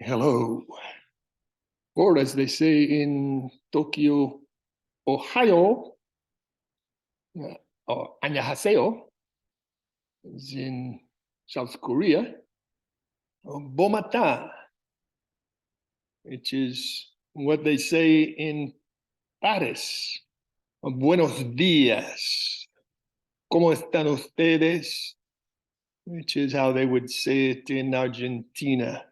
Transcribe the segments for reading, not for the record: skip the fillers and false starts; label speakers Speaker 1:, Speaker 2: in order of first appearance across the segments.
Speaker 1: Hello. Or as they say in Tokyo, Ohio, or Annyeonghaseyo, is in South Korea, or Bomata, which is what they say in Paris. Buenos días. ¿Cómo están ustedes? Which is how they would say it in Argentina.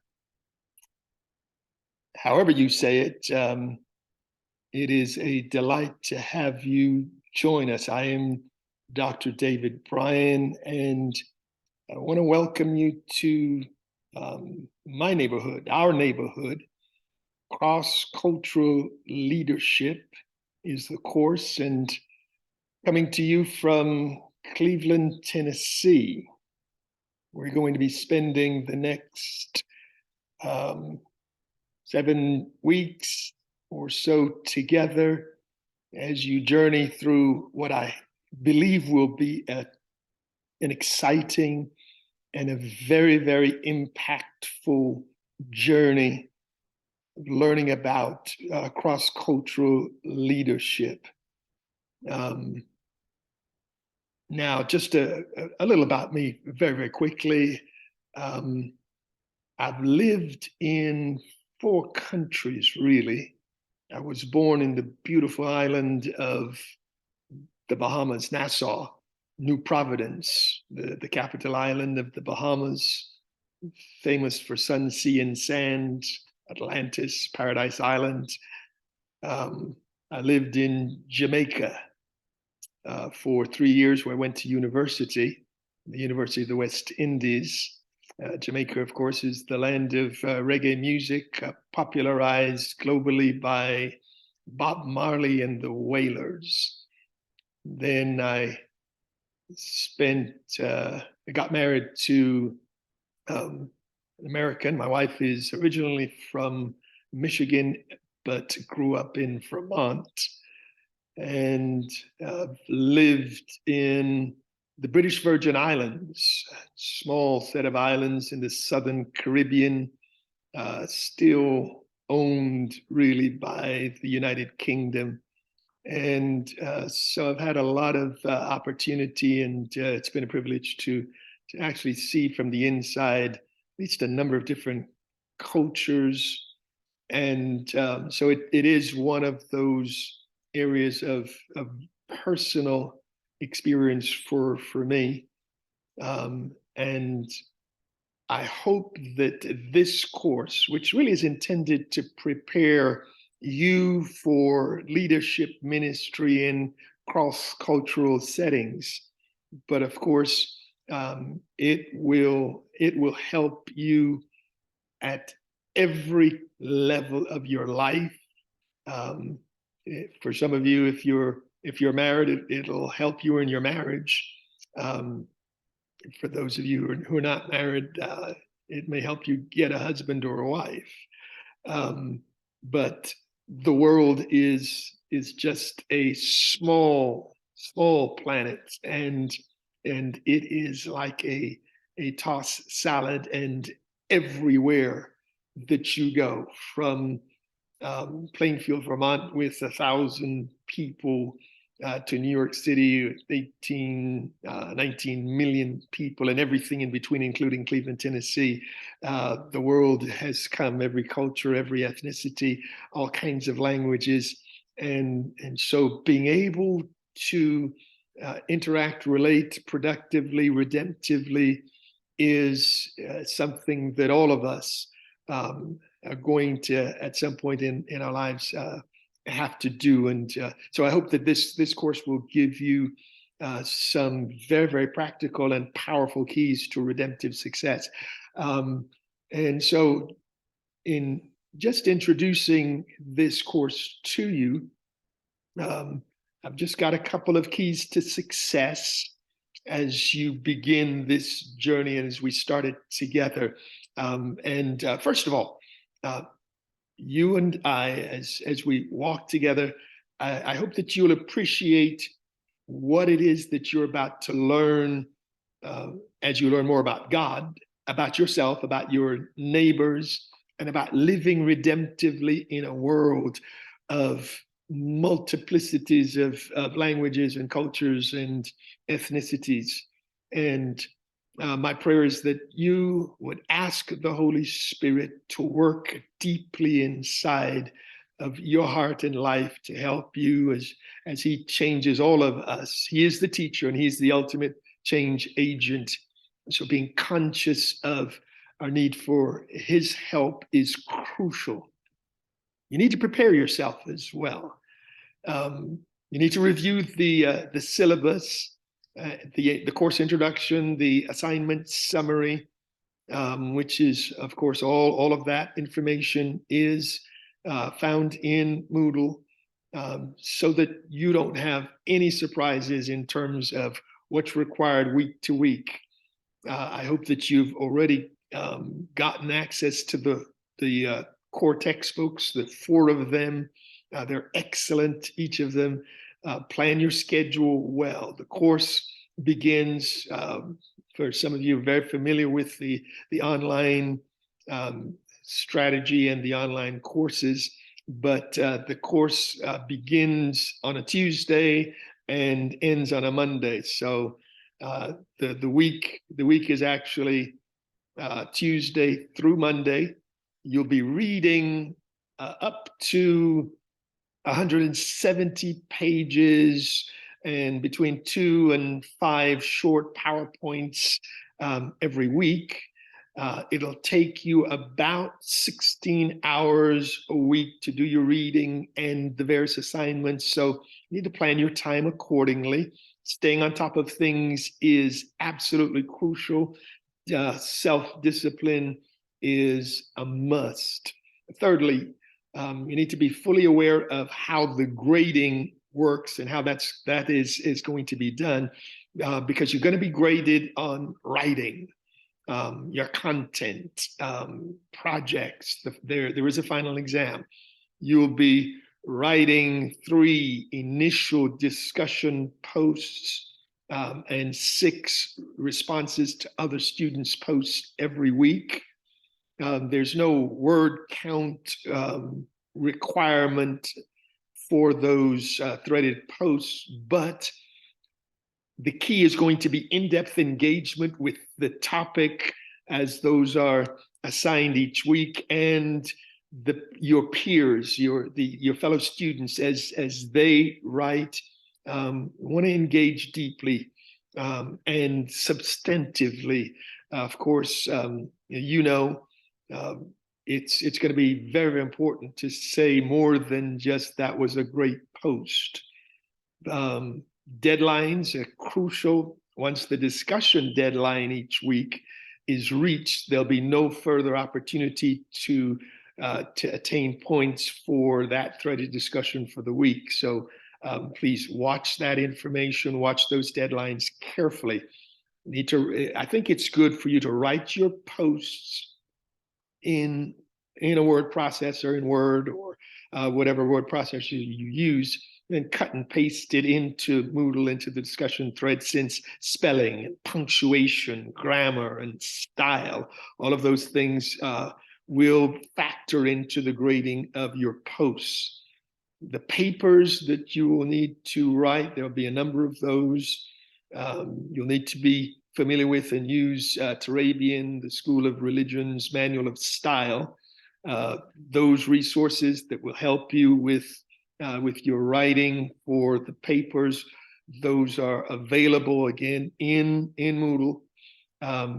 Speaker 1: However you say it, it is a delight to have you join us. I am Dr. David Bryan, and I want to welcome you to my neighborhood, our neighborhood. Cross-cultural leadership is the course, and coming to you from Cleveland, Tennessee. We're going to be spending the next 7 weeks or so together as you journey through what I believe will be an exciting and a very, very impactful journey of learning about cross-cultural leadership. Now, just a little about me very, very quickly. I've lived in 4 countries, really. I was born in the beautiful island of the Bahamas, Nassau, New Providence, the capital island of the Bahamas, famous for sun, sea, and sand, Atlantis, Paradise Island. I lived in Jamaica for 3 years, where I went to university, the University of the West Indies. Jamaica, of course, is the land of reggae music, popularized globally by Bob Marley and the Wailers. Then I got married to an American. My wife is originally from Michigan, but grew up in Vermont, and lived in the British Virgin Islands, a small set of islands in the Southern Caribbean, still owned really by the United Kingdom. And so I've had a lot of opportunity, and it's been a privilege to actually see from the inside at least a number of different cultures. And so it is one of those areas of personal experience for me. And I hope that this course, which really is intended to prepare you for leadership ministry in cross-cultural settings, but of course, it will help you at every level of your life. For some of you, if you're married, it'll help you in your marriage. For those of you who are not married, it may help you get a husband or a wife. But the world is just a small planet, and it is like a toss salad, and everywhere that you go, from Plainfield, Vermont, with 1,000 people, to New York City, 19 million people, and everything in between, including Cleveland, Tennessee. The world has come, every culture, every ethnicity, all kinds of languages. And so being able to interact, relate productively, redemptively is something that all of us are going to, at some point in our lives, have to do. And so I hope that this course will give you some very, very practical and powerful keys to redemptive success. And so in just introducing this course to you, I've just got a couple of keys to success as you begin this journey and as we start it together. First of all, you and I, as we walk together, I hope that you'll appreciate what it is that you're about to learn as you learn more about God, about yourself, about your neighbors, and about living redemptively in a world of multiplicities of languages and cultures and ethnicities. And my prayer is that you would ask the Holy Spirit to work deeply inside of your heart and life to help you as he changes all of us. He is the teacher and he's the ultimate change agent. So being conscious of our need for his help is crucial. You need to prepare yourself as well. You need to review the syllabus, the course introduction, the assignment summary, which is, of course, all of that information is found in Moodle, so that you don't have any surprises in terms of what's required week to week. I hope that you've already gotten access to the core textbooks, the 4 of them. They're excellent, each of them. Plan your schedule well. The course begins, for some of you very familiar with the online strategy and the online courses, but the course begins on a Tuesday and ends on a Monday. So the week is actually Tuesday through Monday. You'll be reading up to 170 pages and between 2 and 5 short PowerPoints every week. It'll take you about 16 hours a week to do your reading and the various assignments. So you need to plan your time accordingly. Staying on top of things is absolutely crucial. Self-discipline is a must. Thirdly, you need to be fully aware of how the grading works and how that is going to be done, because you're going to be graded on writing, your content, projects. There is a final exam. You'll be writing 3 initial discussion posts and 6 responses to other students' posts every week. There's no word count requirement for those threaded posts, but the key is going to be in-depth engagement with the topic as those are assigned each week, and your peers, your fellow students, as they write, want to engage deeply and substantively. Of course, it's going to be very important to say more than just that was a great post. Deadlines are crucial. Once the discussion deadline each week is reached, there'll be no further opportunity to attain points for that threaded discussion for the week. So please watch that information, watch those deadlines carefully. I think it's good for you to write your posts in a word processor, in Word or whatever word processor you use, and cut and paste it into Moodle, into the discussion thread, since spelling and punctuation, grammar and style, all of those things will factor into the grading of your posts. The papers that you will need to write, there'll be a number of those. You'll need to be familiar with and use Turabian, the School of Religion's Manual of Style. Those resources that will help you with your writing for the papers, those are available again in Moodle.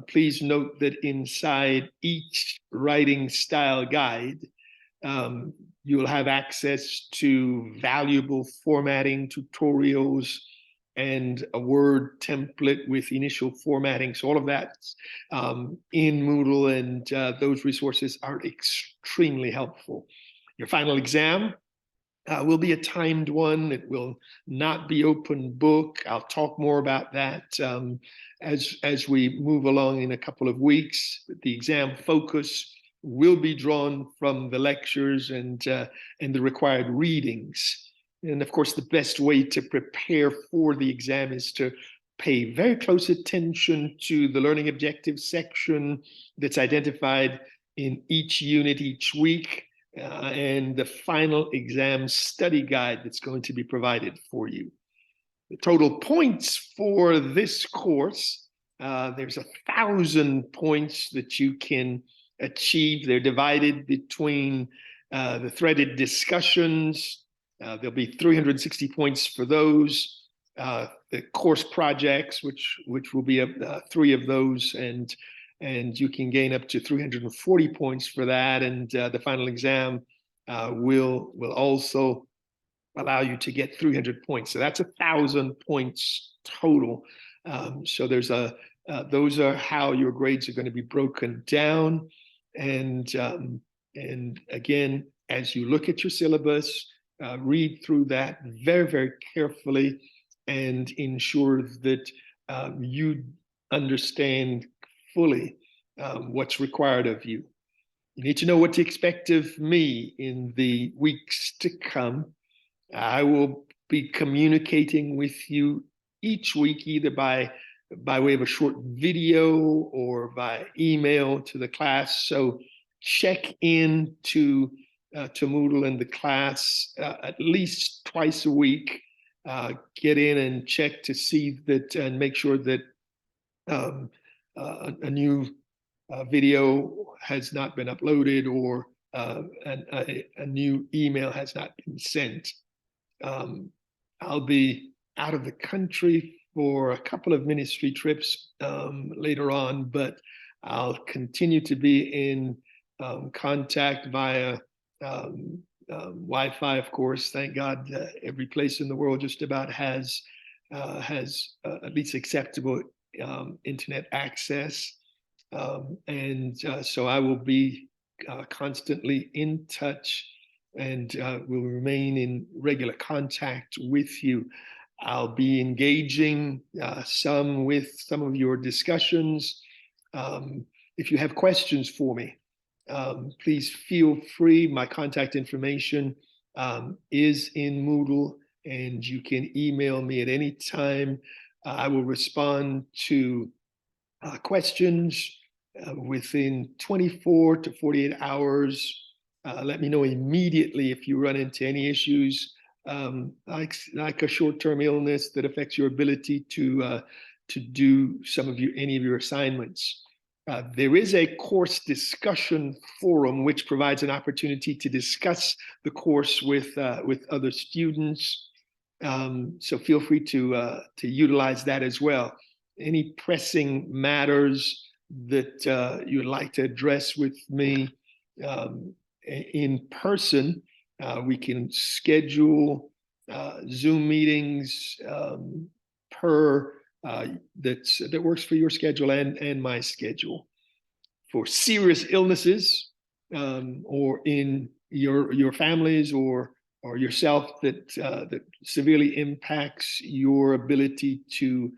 Speaker 1: Please note that inside each writing style guide, you'll have access to valuable formatting tutorials and a Word template with initial formatting. So all of that's in Moodle, and those resources are extremely helpful. Your final exam will be a timed one. It will not be open book. I'll talk more about that as we move along in a couple of weeks. The exam focus will be drawn from the lectures and the required readings. And of course, the best way to prepare for the exam is to pay very close attention to the learning objectives section that's identified in each unit each week, and the final exam study guide that's going to be provided for you. The total points for this course, there's 1,000 points that you can achieve. They're divided between the threaded discussions. There'll be 360 points for those. The course projects, which will be 3 of those, and you can gain up to 340 points for that. And the final exam will also allow you to get 300 points. So that's 1,000 points total. So there's those are how your grades are going to be broken down. And again, as you look at your syllabus, read through that very, very carefully and ensure that you understand fully what's required of you. You need to know what to expect of me in the weeks to come. I will be communicating with you each week, either by way of a short video or by email to the class. So check in to Moodle and the class at least twice a week. Get in and check to see that and make sure that a new video has not been uploaded or a new email has not been sent. I'll be out of the country for a couple of ministry trips later on, but I'll continue to be in contact via Wi-Fi, of course. Thank God every place in the world just about has at least acceptable internet access. So I will be constantly in touch and will remain in regular contact with you. I'll be engaging with some of your discussions. If you have questions for me, please feel free. My contact information is in Moodle, and you can email me at any time. I will respond to questions within 24 to 48 hours. Let me know immediately if you run into any issues, like a short-term illness that affects your ability to do any of your assignments. There is a course discussion forum which provides an opportunity to discuss the course with other students. So feel free to utilize that as well. Any pressing matters that you'd like to address with me in person, we can schedule Zoom meetings that works for your schedule and my schedule. For serious illnesses or in your families or yourself that severely impacts your ability to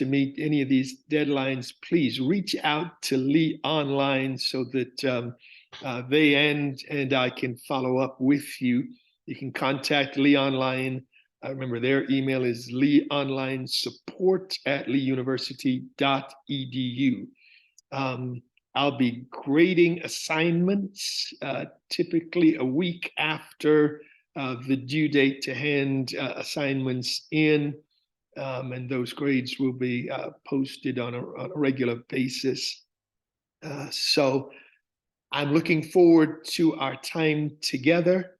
Speaker 1: meet any of these deadlines, please reach out to Lee Online so that they and I can follow up with you. You can contact Lee Online. Remember, their email is leeonlinesupport@leeuniversity.edu. I'll be grading assignments typically a week after the due date to hand assignments in. And those grades will be posted on a regular basis. So I'm looking forward to our time together,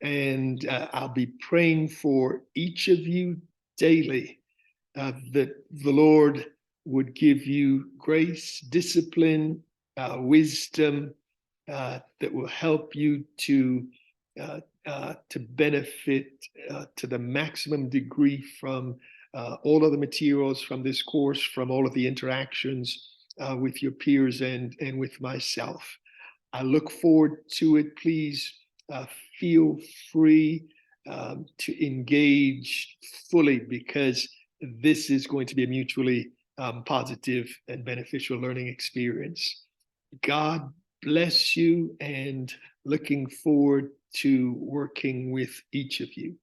Speaker 1: and I'll be praying for each of you daily that the Lord would give you grace, discipline, wisdom that will help you to benefit to the maximum degree from all of the materials from this course, from all of the interactions with your peers and with myself. I look forward to it. Please feel free to engage fully, because this is going to be a mutually positive and beneficial learning experience. God bless you, and looking forward to working with each of you.